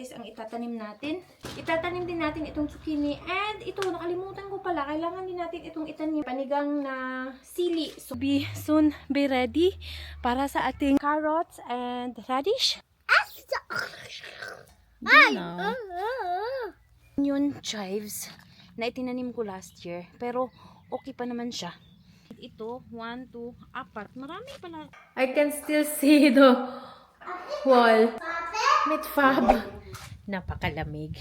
kamatis ang itatanim natin. Itatanim din natin itong zucchini. And ito, nakalimutan ko pala, kailangan din natin itong itanim. Panigang na sili. So, soon be ready para sa ating carrots and radish. Onion chives na itinanim ko last year. Pero okay pa naman siya. Ito, 1, 2, 4. Marami pala. I can still see the wall. With fab. Napakalamig.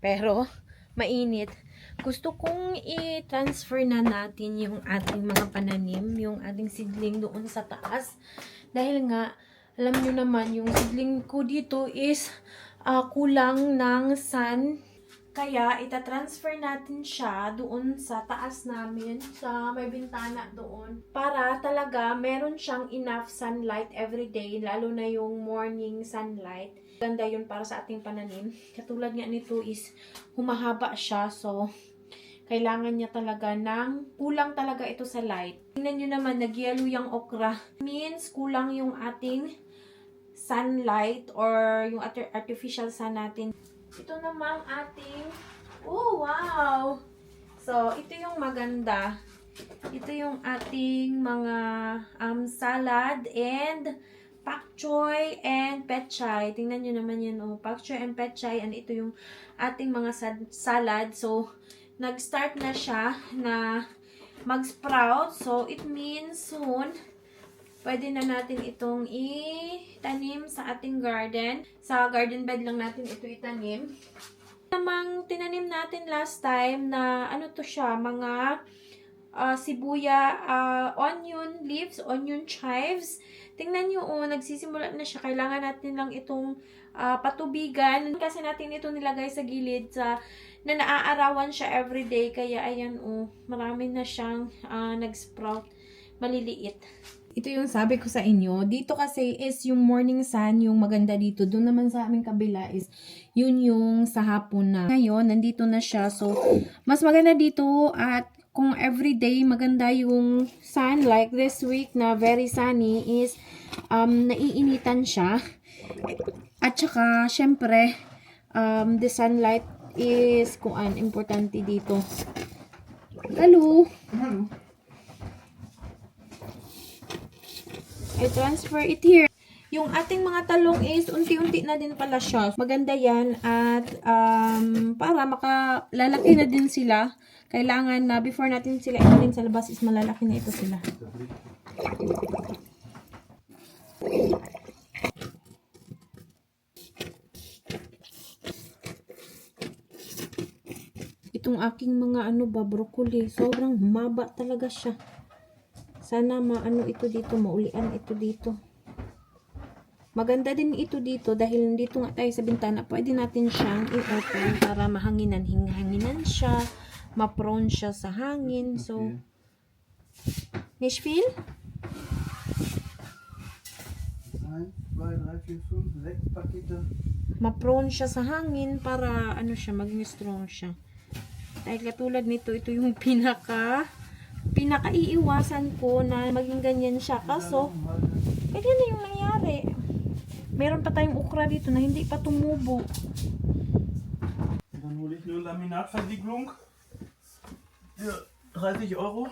Pero, mainit. Gusto kong i-transfer na natin yung ating mga pananim, yung ating seedling doon sa taas. Dahil nga, alam nyo naman, yung seedling ko dito is kulang ng sun. Kaya, itatransfer natin siya doon sa taas namin, sa may bintana doon. Para talaga, meron siyang enough sunlight every day, lalo na yung morning sunlight. Ganda yun para sa ating pananim. Katulad nga nito is, humahaba siya. So, kailangan niya talaga kulang talaga ito sa light. Tingnan nyo naman, nag-yellow yung okra. Means, kulang yung ating sunlight or yung artificial sun natin. Ito namang ating, oh wow! So, ito yung maganda. Ito yung ating mga salad and pak choy and pechay. Tingnan nyo naman yan, oh. Pak choy and pechay. And ito yung ating mga salad. So, nag-start na siya na mag-sprout. So, it means soon, pwede na natin itong itanim sa ating garden. Sa garden bed lang natin ito itanim. Namang tinanim natin last time na ano to siya, mga sibuya, onion leaves, onion chives. Tingnan nyo, oh, nagsisimula na siya. Kailangan natin lang itong patubigan. Kasi natin ito nilagay sa gilid na naaarawan siya everyday. Kaya ayan, oh, marami na siyang nag-sprout. Maliliit. Ito yung sabi ko sa inyo. Dito kasi is yung morning sun, yung maganda dito. Doon naman sa aming kabila is yun yung sa hapon na. Ngayon, nandito na siya. So, mas maganda dito at kung everyday maganda yung sun, like this week na very sunny is naiinitan siya. At saka, syempre, the sunlight is importante dito. Hello! Hallo. I transfer it here. Yung ating mga talong is unti-unti na din pala siya. Maganda yan at para makalalaki na din sila. Kailangan na before natin sila ilagay sa labas is malalaki na ito sila. Itong aking mga broccoli, sobrang humaba talaga siya. Sana maano ito dito, maulian ito dito. Maganda din ito dito dahil nandito nga tayo sa bintana. Pwede natin siyang i-open para hanginan siya, ma-prone siya sa hangin. So, nicht viel? 1, 2, 3, 4, 5, 6 Pakete. Ma-prone siya sa hangin para siya, maging strong siya. Dahil katulad nito, ito yung pinaka-iiwasan ko na maging ganyan siya. Kaso, pwede na yung nangyari. Meron pa tayong okra dito na hindi pa tumubo. Dann hole ich nur Laminatversiegelung für 30 €.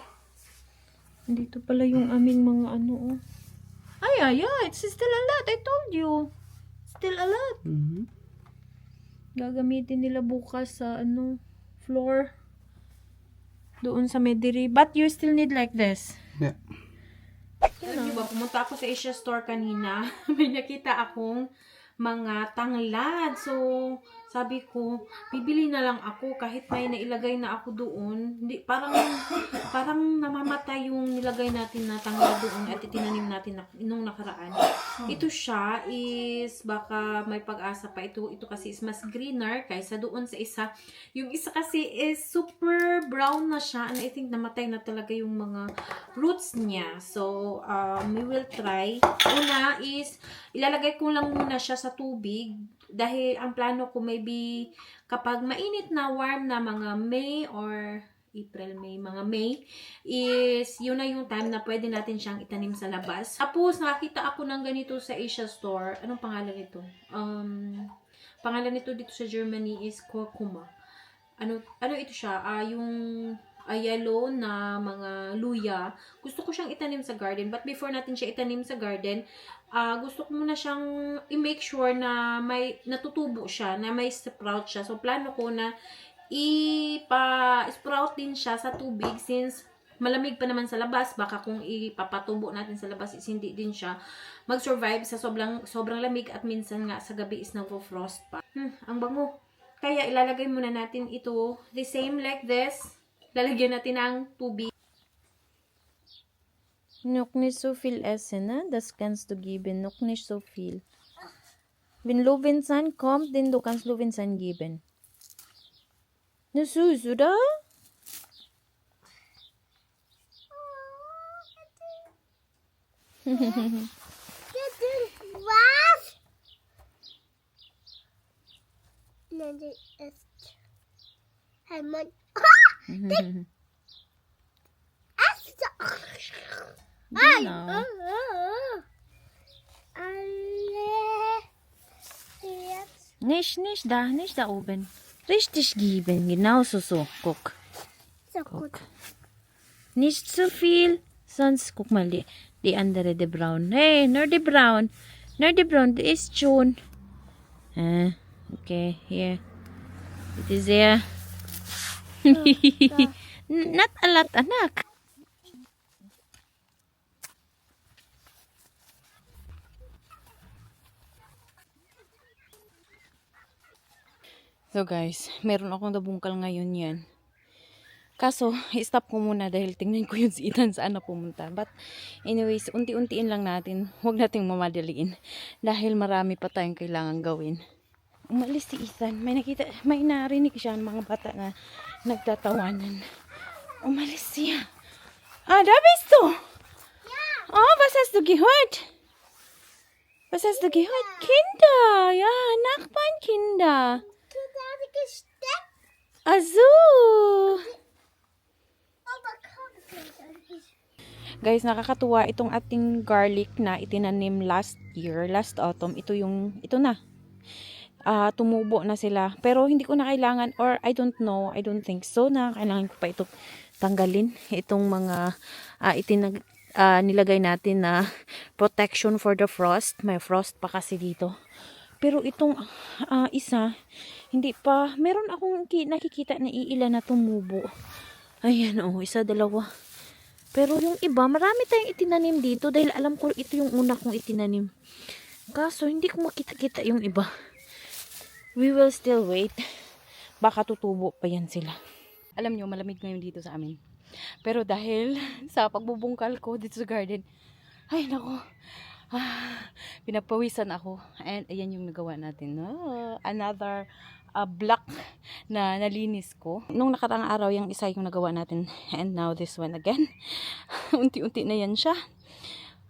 Dito pala yung aming mga oh. Ay, it's still a lot. I told you. Still a lot. Gagamitin nila bukas sa floor. Doon sa Mediri. But you still need like this. Yeah. Alam niyo ba, pumunta ako sa Asia Store kanina. May nakita akong mga tanglad. So, sabi ko, bibili na lang ako kahit may nailagay na ako doon. Hindi, parang namamatay yung nilagay natin na tanglad doon at itinanim natin nung nakaraan. Ito siya is baka may pag-asa pa. Ito kasi is mas greener kaysa doon sa isa. Yung isa kasi is super brown na siya and I think namatay na talaga yung mga roots niya. So, we will try. Una is, ilalagay ko lang muna siya sa tubig dahil ang plano ko maybe kapag mainit na warm na mga May or April, May, mga May is yun na yung time na pwede natin siyang itanim sa labas. Tapos nakakita ako ng ganito sa Asia Store. Anong pangalan nito? Pangalan nito dito sa Germany is Kurkuma. Ano ito siya? Yung yellow na mga luya. Gusto ko siyang itanim sa garden. But before natin siya itanim sa garden, gusto ko muna siyang i-make sure na may natutubo siya, na may sprout siya. So, plano ko na ipa-sprout din siya sa tubig since malamig pa naman sa labas. Baka kung ipapatubo natin sa labas is hindi din siya mag-survive sa sobrang lamig at minsan nga sa gabi is nagpo-frost pa. Ang bango. Kaya ilalagay muna natin ito the same like this. Lalagyan natin ng tubig. Nog nicht so viel essen, ne? Das kannst du geben. Noch nicht so viel. Wenn Löwenzahn kommt, dann du kannst Löwenzahn geben. Na süß, oder? Was? Nein, das ist Helmut. Ay! Genau. Jetzt Nicht da oben. Richtig geben, genauso so. Guck. so gut. Nicht zu viel, sonst guck mal die andere, die braun. Hey, nur die braun, die ist schon. Okay, hier. Bitte sehr. Not a lot, anak. So guys, meron akong nabungkal ngayon yan. Kaso, i-stop ko muna dahil tingnan ko yung si Ethan saan na pumunta. But anyways, unti-untiin lang natin. Huwag nating mamadaliin. Dahil marami pa tayong kailangan gawin. Umalis si Ethan. May narinig siya ng mga bata na nagtatawanan. Umalis siya. Da bist du! Oh, was hast du gehört? Was hast du gehört? Kinder! Ja, Nachbarnkinder. Da habe ich gesteckt. Ach so. Aber komm, Guys, nakakatuwa itong ating garlic na itinanim last autumn. Ito na. Tumubo na sila. Pero hindi ko na kailangan, or I don't think so na kailangan ko pa ito tanggalin. Itong mga nilagay natin na protection for the frost. May frost pa kasi dito. Pero itong isa, hindi pa. Meron akong nakikita na iilan na tumubo. Ayan, isa, dalawa. Pero yung iba, marami tayong itinanim dito dahil alam ko ito yung una kong itinanim. Kaso, hindi ko makita-kita yung iba. We will still wait. Baka tutubo pa yan sila. Alam nyo, malamig ngayon dito sa amin. Pero dahil sa pagbubungkal ko dito sa garden, ay nako, pinagpawisan ako. And ayan yung nagawa natin. Another block na nalinis ko. Nung nakaraang araw, yung isa yung nagawa natin. And now this one again. Unti-unti na yan siya.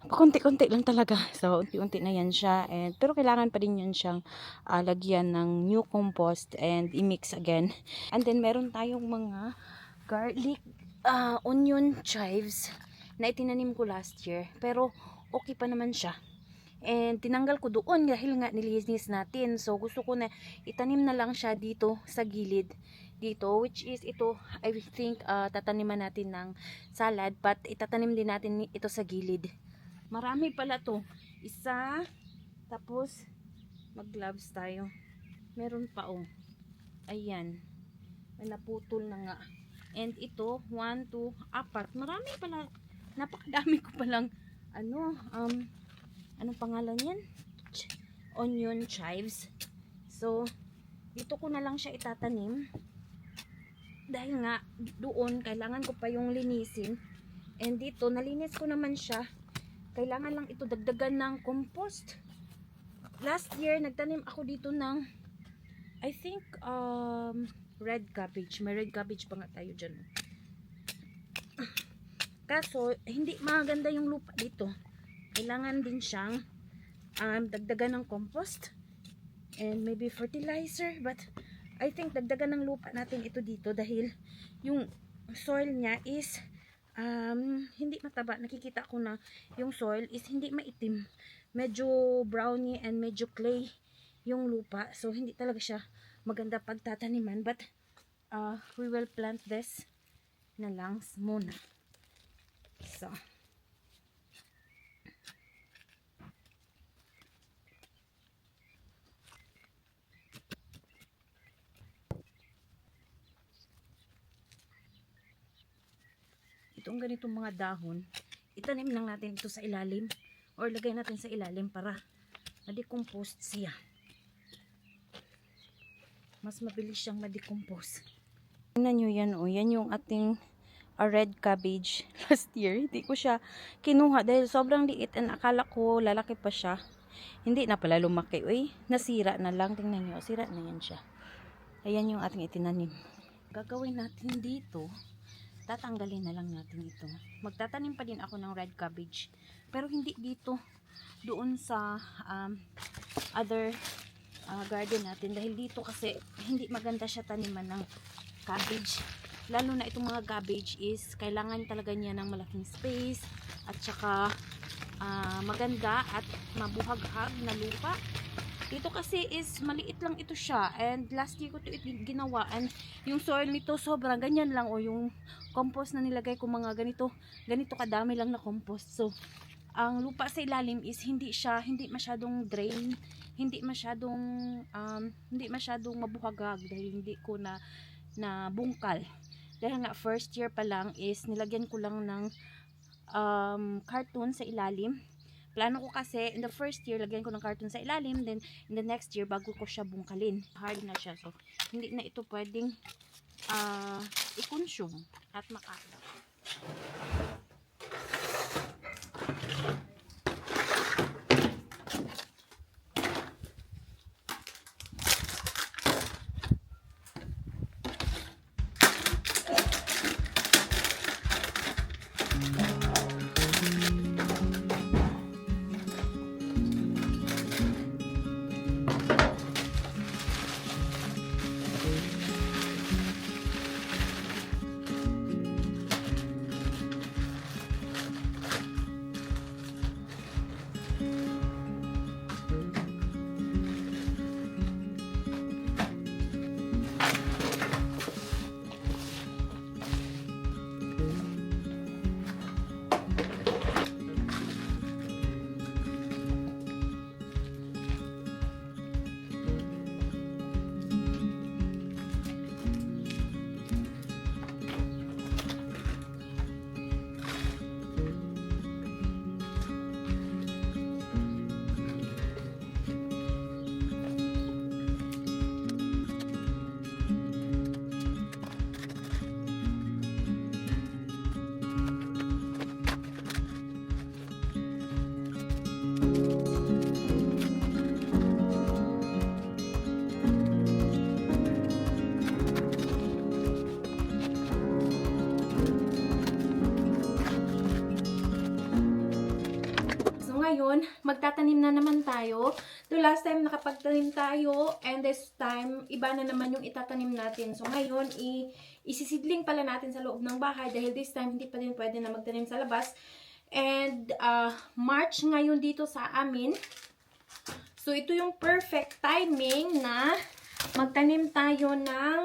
Konti-konti lang talaga. So, unti-unti na yan siya. Pero kailangan pa din yan siyang lagyan ng new compost and i-mix again. And then, meron tayong mga garlic, onion chives na itinanim ko last year. Pero, okay pa naman siya. And tinanggal ko doon dahil nga nilinis natin. So, gusto ko na itanim na lang siya dito sa gilid. Dito, which is ito, I think, tataniman natin ng salad. But, itatanim din natin ito sa gilid. Marami pala to. Isa, tapos, mag-gloves tayo. Meron pa, Ayan. May naputol na nga. And ito, 1, 2, 4. Marami pala. Napakadami ko palang, anong pangalan yan? Onion chives. So, dito ko na lang siya itatanim. Dahil nga, doon, kailangan ko pa yung linisin. And dito, nalinis ko naman siya. Kailangan lang ito dagdagan ng compost. Last year, nagtanim ako dito ng, I think, red cabbage. May red cabbage pa nga tayo dyan. Kaso, hindi maganda yung lupa dito. Kailangan din siyang dagdagan ng compost and maybe fertilizer, but I think dagdagan ng lupa natin ito dito dahil yung soil niya is hindi mataba. Nakikita ko na yung soil is hindi maitim, medyo browny and medyo clay yung lupa. So, hindi talaga siya maganda pagtataniman. But, we will plant this na lang muna. So, itong ganitong mga dahon, itanim lang natin ito sa ilalim or lagay natin sa ilalim para ma-decompose siya. Mas mabilis siyang ma-decompose. Tingnan nyo yan, oh. Yan yung ating red cabbage last year. Hindi ko siya kinuha dahil sobrang liit and akala ko lalaki pa siya. Hindi na pala lumaki. Uy, nasira na lang. Tingnan nyo, sira na yan siya. Ayan yung ating itinanim. Gagawin natin dito, tatanggalin na lang natin ito. Magtatanim pa din ako ng red cabbage. Pero hindi dito. Doon sa other garden natin. Dahil dito kasi hindi maganda siya taniman ng cabbage. Lalo na itong mga cabbage is kailangan talaga niya ng malaking space. At saka maganda at mabuhag-hag na lupa. Dito kasi is maliit lang ito siya, and last year ko ito ginawa, and yung soil nito sobrang ganyan lang, o yung compost na nilagay ko mga ganito kadami lang na compost. So ang lupa sa ilalim is hindi masyadong drain, hindi masyadong mabuhagag dahil hindi ko na bungkal. Dahil nga first year pa lang is nilagyan ko lang ng carton sa ilalim. Plano ko kasi in the first year lagyan ko ng carton sa ilalim, then in the next year bago ko siya bungkalin. Hard na siya, so hindi na ito pwedeng i-consume at makain. Ngayon, magtatanim na naman tayo. The last time nakapagtanim tayo, and this time, iba na naman yung itatanim natin. So ngayon, isisidling pala natin sa loob ng bahay dahil this time hindi pa din pwede na magtanim sa labas. And March ngayon dito sa amin. So ito yung perfect timing na magtanim tayo ng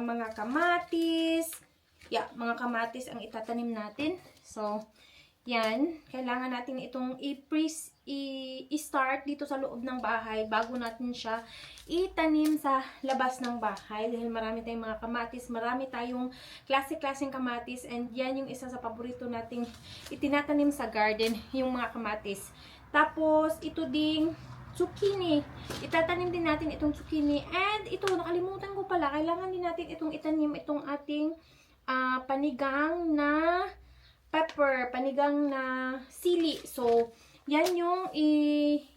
mga kamatis. Yeah, mga kamatis ang itatanim natin. So yan, kailangan natin itong i-start dito sa loob ng bahay bago natin siya itanim sa labas ng bahay. Dahil marami tayong mga kamatis, marami tayong klase-klaseng kamatis, and yan yung isa sa paborito nating itinatanim sa garden, yung mga kamatis. Tapos, ito ding zucchini. Itatanim din natin itong zucchini. And ito, nakalimutan ko pala, kailangan din natin itong itanim, itong ating panigang na pepper, panigang na sili. So, yan yung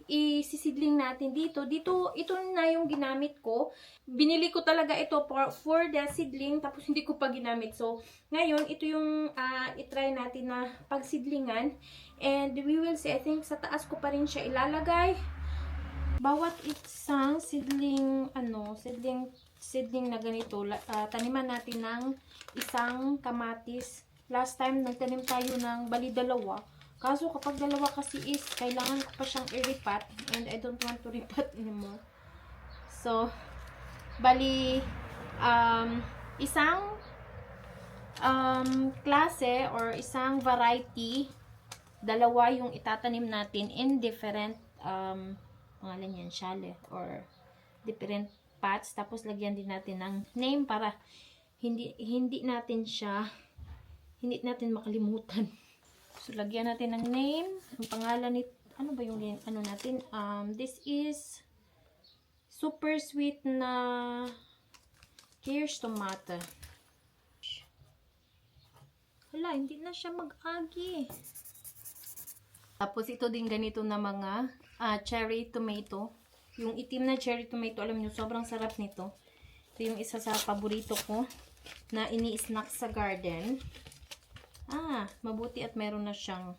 isisidling natin dito. Ito na yung ginamit ko. Binili ko talaga ito for the seedling, tapos hindi ko pa ginamit. So, ngayon, ito yung itry natin na pagsidlingan. And we will see, I think sa taas ko pa rin siya ilalagay. Bawat isang seedling na ganito, taniman natin ng isang kamatis. Last time, nagtanim tayo ng bali dalawa. Kaso kapag dalawa kasi is, kailangan ko pa siyang i-repat. And I don't want to repat anymore. So, bali, isang klase or isang variety, dalawa yung itatanim natin in different, pangalan yan, shale, or different pots. Tapos, lagyan din natin ng name para hindi natin makalimutan. So, lagyan natin ng name. Ang pangalan nito, ano ba yung ano natin? This is super sweet na Kirsch tomato. Hala, hindi na siya mag-agi. Tapos, ito din ganito na mga cherry tomato. Yung itim na cherry tomato, alam nyo, sobrang sarap nito. Ito yung isa sa paborito ko na ini-snack sa garden. Mabuti at meron na siyang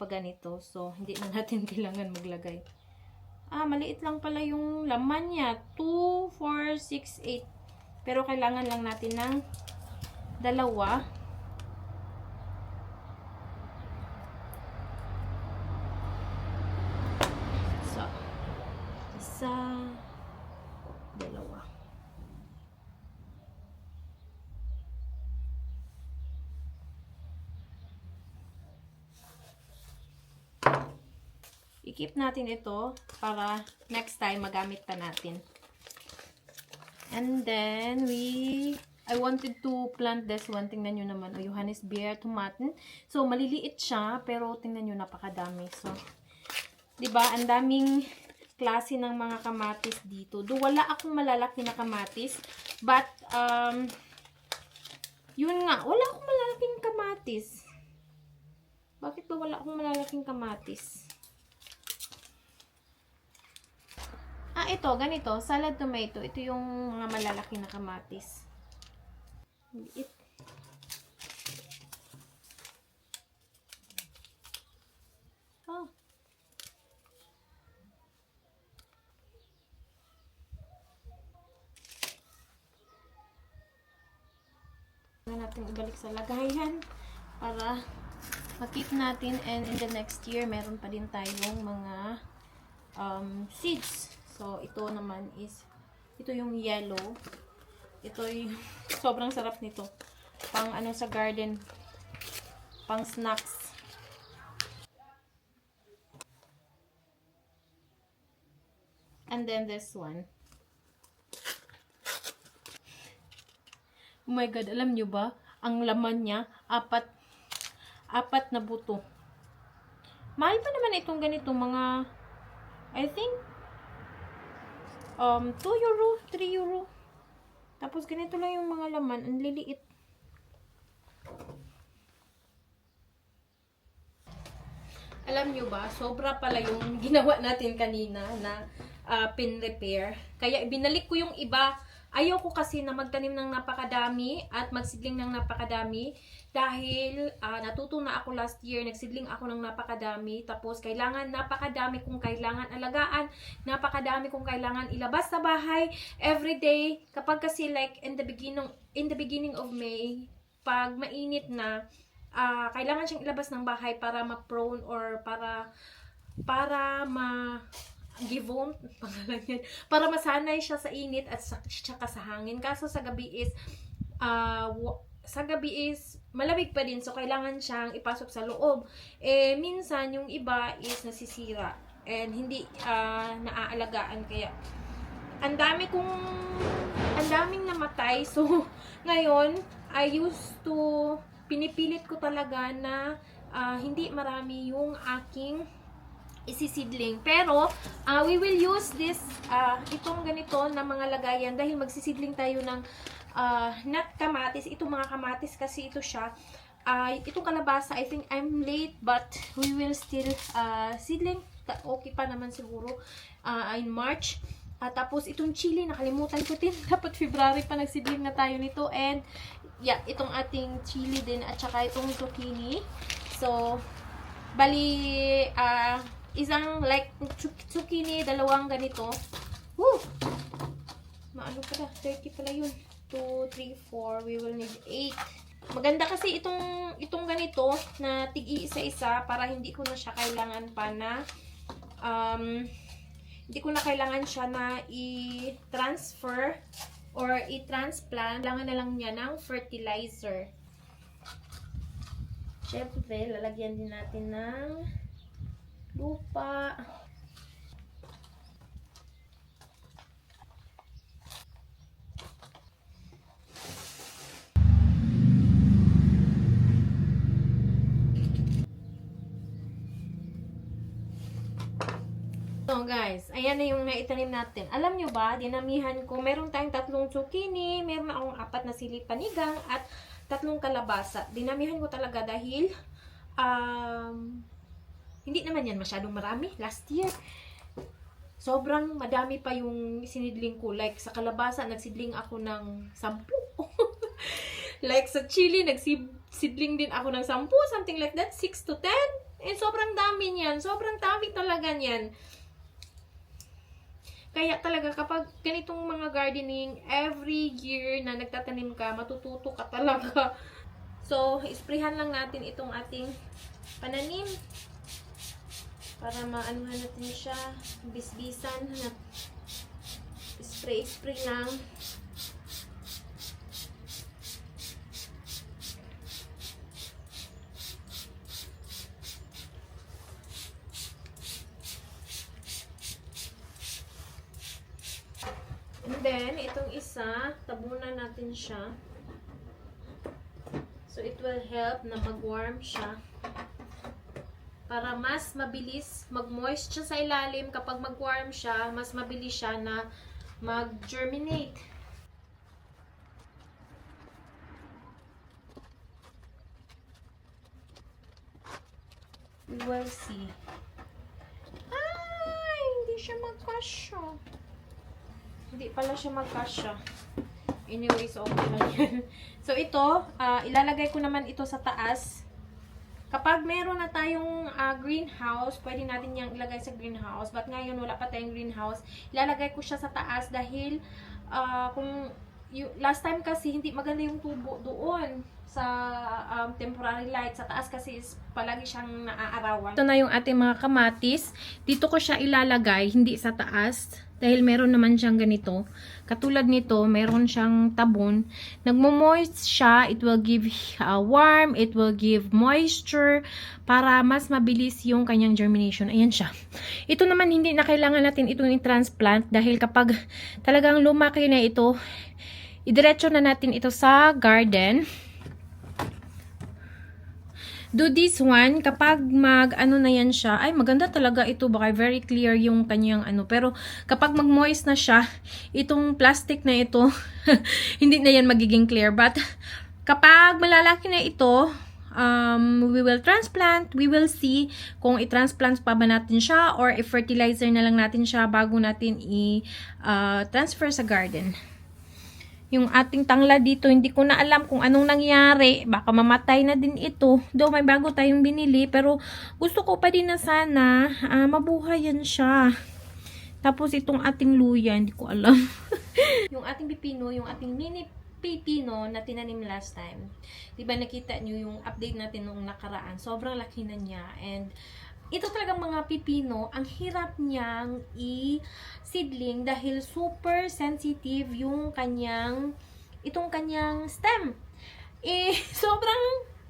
paganito. So, hindi na natin kailangan maglagay. Maliit lang pala yung laman niya. 2, 4, 6, 8. Pero kailangan lang natin ng dalawa. So, isa, dalawa. I-keep natin ito para next time magamit pa natin. And then, I wanted to plant this one. Tingnan nyo naman. Johannisbeer tomaten. So, maliliit siya, pero tingnan nyo, napakadami. So, diba, ang daming klase ng mga kamatis dito. Wala akong malalaki na kamatis. But, yun nga, wala akong malalaking kamatis. Bakit ba wala akong malalaking kamatis? Ito, ganito, salad tomato. Ito yung mga malalaki na kamatis. Liit. Natin ibalik sa lagayan para makip natin, and in the next year meron pa din tayong mga seeds. So, ito naman is, ito yung yellow. Ito yung, sobrang sarap nito. Pang ano sa garden, pang snacks. And then this one. Oh my God, alam nyo ba? Ang laman niya, apat na buto. Mahal pa naman itong ganito, mga, I think, 2 euro, 3 euro. Tapos, ganito lang yung mga laman. Ang liliit. Alam nyo ba, sobra pala yung ginawa natin kanina na pin repair. Kaya, binalik ko yung iba. Ayaw ko kasi na magtanim ng napakadami at magsidling ng napakadami dahil natuto na ako last year, nagsidling ako ng napakadami, tapos napakadami kong kailangan alagaan, napakadami kong kailangan ilabas sa bahay everyday. Kapag kasi like in the beginning of May, pag mainit na, kailangan siyang ilabas ng bahay para ma-prone or para givon, pangalan yan, para masanay siya sa init at saka sa hangin. Kaso sa gabi is malamig pa din, so kailangan siyang ipasok sa loob. Minsan yung iba is nasisira and hindi naaalagaan, kaya ang daming namatay. So ngayon pinipilit ko talaga na hindi marami yung aking isisidling. Pero, we will use this, itong ganito na mga lagayan dahil magsisidling tayo ng not kamatis. Itong mga kamatis kasi ito siya. Itong kalabasa, I think I'm late, but we will still seedling. Okay pa naman siguro in March. Tapos, itong chili, nakalimutan ko din. Dapat February pa nagsidling na tayo nito. And, yeah, itong ating chili din at saka itong zucchini. So, bali, isang like zucchini, dalawang ganito. Woo! Maano pala? 30 pala yun. 2, 3, 4. We will need 8. Maganda kasi itong ganito na tig-isa-isa para hindi ko na siya kailangan pa na Hindi ko na kailangan siya na i-transfer or i-transplant. Kailangan na lang niya ng fertilizer. Siyempre, lalagyan din natin ng lupa. So guys, ayan na yung naitanim natin. Alam nyo ba, dinamihan ko, meron tayong 3 zucchini, meron akong 4 na sili panigang, at 3 kalabasa. Dinamihan ko talaga dahil, hindi naman yan masyadong marami. Last year, sobrang madami pa yung sinidling ko. Like sa kalabasa, nagsidling ako ng 10. Like sa chili, nagsidling din ako ng 10, something like that, 6 to 10. And sobrang dami niyan. Sobrang dami talaga niyan. Kaya talaga kapag ganitong mga gardening, every year na nagtatanim ka, matututo ka talaga. So, isprayhan lang natin itong ating pananim. Para maanuhan natin siya, bisbisan. Spray lang. And then, itong isa, tabunan natin siya. So, it will help na mag-warm siya. Para mas mabilis mag-moist siya sa ilalim. Kapag mag-warm siya, mas mabilis siya na mag-germinate. We will see. Ay, hindi siya magkasya. Hindi pala siya magkasya. Anyways, okay lang yan. So, ito, ilalagay ko naman ito sa taas. Kapag meron na tayong greenhouse, pwede natin yung ilagay sa greenhouse. But ngayon, wala pa tayong greenhouse. Ilalagay ko siya sa taas dahil last time kasi, hindi maganda yung tubo doon sa temporary light. Sa taas kasi is palagi siyang naaarawan. Ito na yung ating mga kamatis. Dito ko siya ilalagay, hindi sa taas. Dahil meron naman siyang ganito. Katulad nito, meron siyang tabon. Nagmo-moist siya. It will give warm. It will give moisture. Para mas mabilis yung kanyang germination. Ayan siya. Ito naman hindi na kailangan natin itong i-transplant. Dahil kapag talagang lumaki na ito, idiretso na natin ito sa garden. Do this one, kapag ano na yan siya, ay maganda talaga ito, baka very clear yung kanyang pero kapag mag-moist na siya, itong plastic na ito, hindi na yan magiging clear. But, kapag malalaki na ito, we will transplant, we will see kung i-transplant pa ba natin siya or i-fertilizer na lang natin siya bago natin i-transfer sa garden. Yung ating tangla dito, hindi ko na alam kung anong nangyari. Baka mamatay na din ito. Though may bago tayong binili, pero gusto ko pa din na sana mabuhay yan siya. Tapos itong ating luya, hindi ko alam. Yung ating pipino, yung ating mini pipino na tinanim last time. Diba nakita nyo yung update natin nung nakaraan? Sobrang laki na niya. And ito talagang mga pipino, ang hirap niyang i-seedling dahil super sensitive yung itong kanyang stem. Sobrang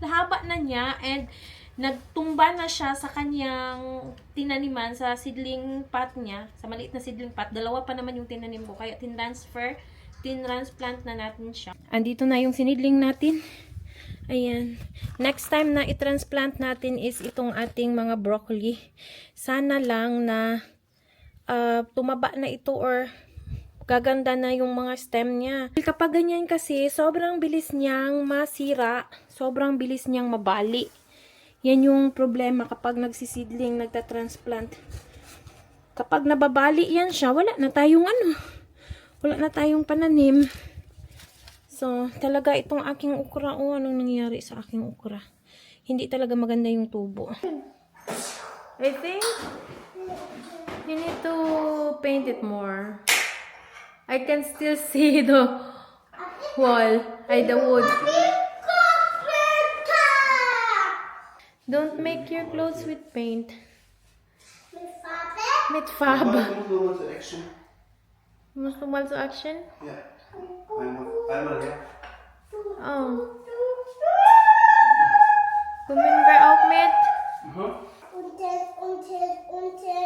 haba na niya and nagtumba na siya sa kanyang tinaniman sa seedling pot niya, sa maliit na seedling pot. 2 pa naman yung tinanim ko, kaya tinransplant na natin siya. Andito na yung sinidling natin. Ayan. Next time na i-transplant natin is itong ating mga broccoli. Sana lang na tumaba na ito or gaganda na yung mga stem niya. Kapag ganyan kasi, sobrang bilis niyang masira. Sobrang bilis niyang mabali. Yan yung problema kapag nagsisidling, nagtatransplant. Kapag nababali yan siya, wala na tayong wala na tayong pananim. So, talaga itong aking okra, anong nangyari sa aking okra? Hindi talaga maganda yung tubo. I think you need to paint it more. I can still see the wall, the wood. Don't make your clothes with paint. Mit Farbe. Ich muss nochmal zur Action. Musst du mal zur Action? Ja. Einmal her. Oh. Kommen wir auch mit? Unten.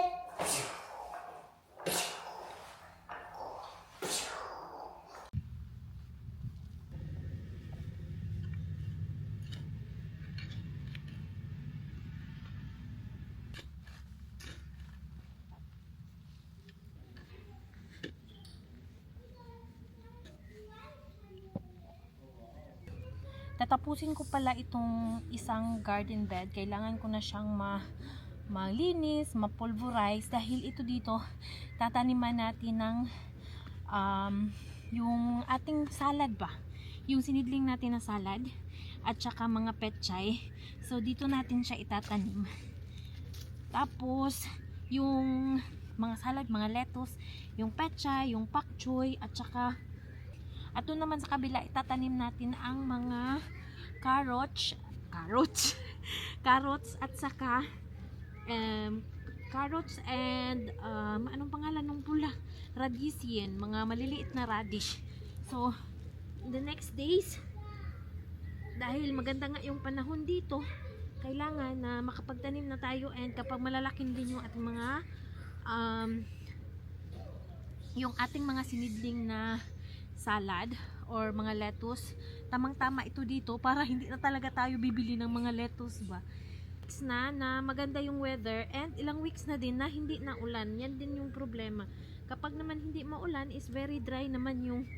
Tatapusin ko pala itong isang garden bed. Kailangan ko na siyang malinis, mapulverize dahil ito dito tataniman natin ng yung ating salad ba? Yung sinidling natin na salad at saka mga petchay. So dito natin siya itatanim. Tapos yung mga salad, mga lettuce, yung petchay, yung pak choy at saka at doon naman sa kabila, itatanim natin ang mga carrots at saka carrots and anong pangalan ng pula? Radish yan, mga maliliit na radish. So, in the next days, dahil maganda nga yung panahon dito, kailangan na makapagtanim na tayo and kapag malalaking din yung ating mga yung ating mga sinidling na salad or mga lettuce, tamang-tama ito dito para hindi na talaga tayo bibili ng mga lettuce ba. It's na maganda yung weather and ilang weeks na din na hindi na ulan. Yan din yung problema. Kapag naman hindi maulan is very dry naman yung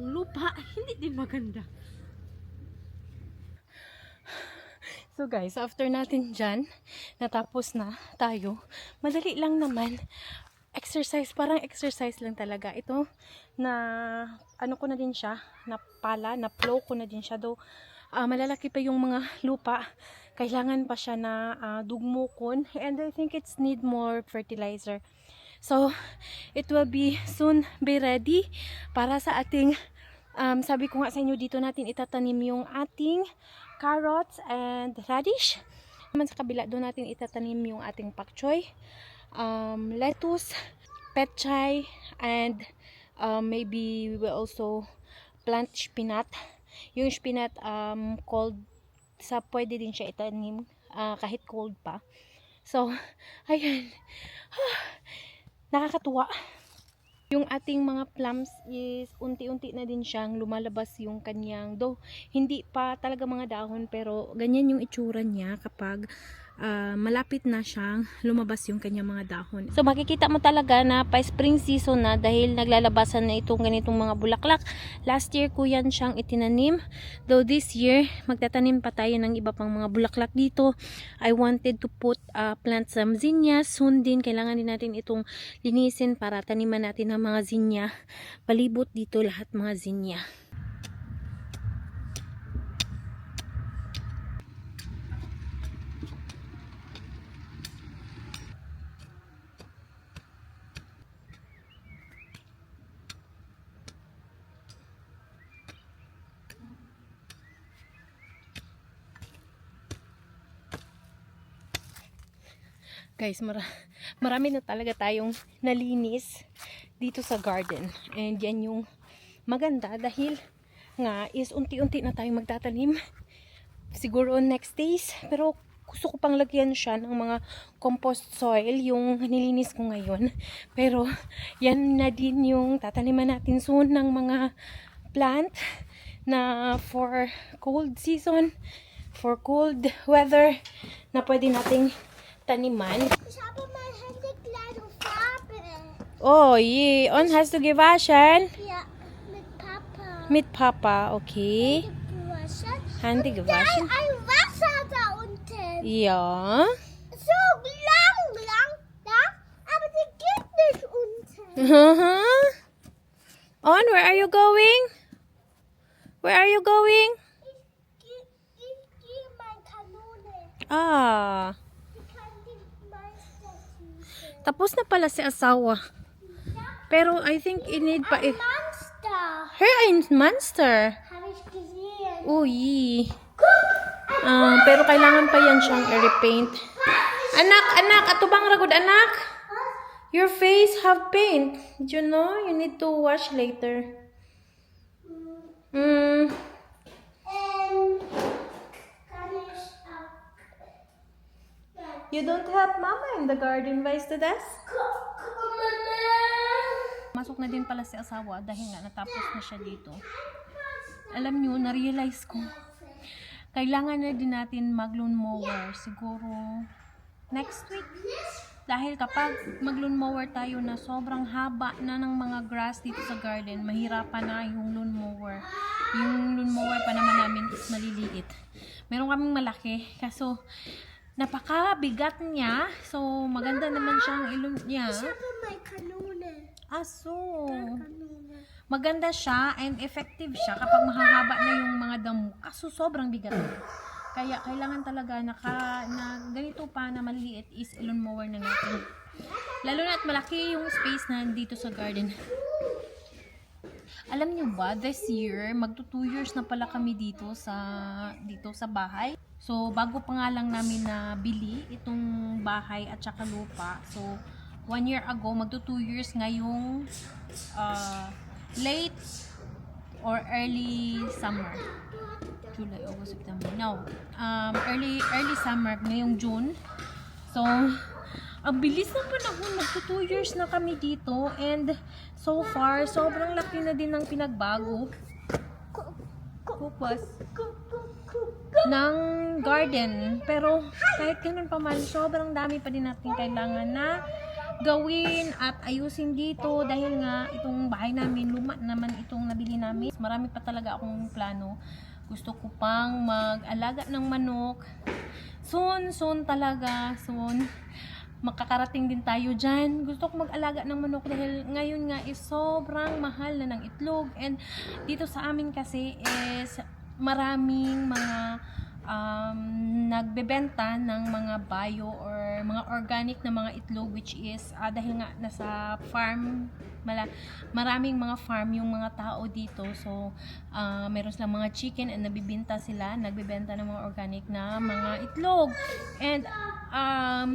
lupa, hindi din maganda. So guys, after natin dyan, natapos na tayo. Madali lang naman. Exercise, parang exercise lang talaga. Ito, na ano ko na din siya, na pala, na plow ko na din siya. Though, malalaki pa yung mga lupa. Kailangan pa siya na dugmukon. And I think it's need more fertilizer. So, it will be soon be ready para sa ating, sabi ko nga sa inyo, dito natin itatanim yung ating carrots and radish. Naman sa kabila, doon natin itatanim yung ating pak choy, lettuce, petchay, and maybe we will also plant spinat. Yung spinat cold, pwede din siya itanim kahit cold pa. So, ayan. Nakakatuwa. Yung ating mga plums is unti-unti na din siyang lumalabas yung kanyang, though hindi pa talaga mga dahon, pero ganyan yung itsura niya kapag malapit na siyang lumabas yung kanyang mga dahon. So makikita mo talaga na pa spring season na dahil naglalabasan na itong ganitong mga bulaklak. Last year ko yan siyang itinanim, though this year magtatanim pa tayo ng iba pang mga bulaklak dito. I wanted to plant some zinnias soon din. Kailangan din natin itong linisin para taniman natin ng mga zinnia. Palibot dito lahat mga zinnia. Guys, marami na talaga tayong nalinis dito sa garden. And yan yung maganda dahil nga is unti-unti na tayong magtatanim. Siguro next days. Pero gusto ko pang lagyan siya ng mga compost soil yung nilinis ko ngayon. Pero yan na din yung tataniman natin soon ng mga plant na for cold season, for cold weather na pwede nating taniman. Ich habe mein Handykleidung Farbe. Oh, je. Und hast du gewaschen? Ja, mit Papa. Mit Papa, okay. Gewaschen. Hände Da gewaschen? ist ein Wasser da unten. Ja. So lang, aber die geht nicht unten. Und where are you going? Where are you going? Ich gehe meine Kanone. Ah. Ich kann die Meister schießen. Tapos na pala si asawa. Pero I think I need pa Monster. Her ein Monster. Habe ich gesehen. Uy. Pero kailangan pa yan siyang i-repaint. Anak, ato bang ragod, anak? Your face have paint. Did you know? You need to wash later. You don't help mama in the garden, Vice to desk? Masok na din pala si asawa dahil nga natapos na siya dito. Alam nyo, na-realize ko, kailangan na din natin mag-lawn mower siguro next week. Dahil kapag mag-lawn mower tayo na sobrang haba na ng mga grass dito sa garden, mahirapan na yung lawn mower. Yung lawn mower pa naman namin is maliliit. Meron kaming malaki, kaso napakabigat niya. So, maganda naman siyang ilong niya. May kanone. Aso. Maganda siya and effective siya kapag mahahaba na yung mga damo. Kaso, sobrang bigat. Kaya, kailangan talaga na ganito pa na maliit is lawn mower na natin. Lalo na at malaki yung space na dito sa garden. Alam niyo ba, this year, magto 2 years na pala kami dito sa bahay. So, bago pa nga lang namin na bili itong bahay at saka lupa. So, 1 year ago, magto 2 years ngayong late or early summer. July, August, September. No, early summer, ngayong June. So, ang bilis ng panahon, magto 2 years na kami dito and so far, sobrang laki na din ng pinagbago. Kupas ng garden. Pero kahit ganun pa man, sobrang dami pa din natin kailangan na gawin at ayusin dito dahil nga itong bahay namin, luma naman itong nabili namin. Marami pa talaga akong plano. Gusto ko pang mag-alaga ng manok. Soon talaga, soon. Makakarating din tayo dyan. Gusto ko mag-alaga ng manok dahil ngayon nga is sobrang mahal na ng itlog. And dito sa amin kasi is maraming mga nagbebenta ng mga bio or mga organic na mga itlog, which is dahil nga nasa farm, maraming mga farm yung mga tao dito. So meron silang mga chicken and nagbebenta ng mga organic na mga itlog. And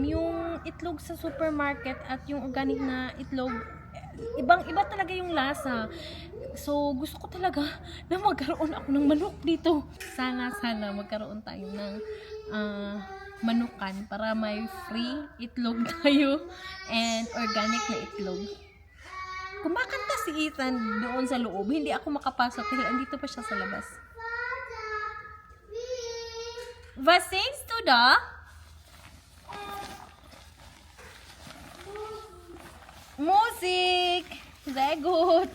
yung itlog sa supermarket at yung organic na itlog, ibang-iba talaga yung lasa. So, gusto ko talaga na magkaroon ako ng manok dito. Sana magkaroon tayo ng manukan para may free itlog tayo and organic na itlog. Kumakanta si Ethan doon sa loob. Hindi ako makapasok dahil andito pa siya sa labas. Was singst du da? Musik! Sehr gut!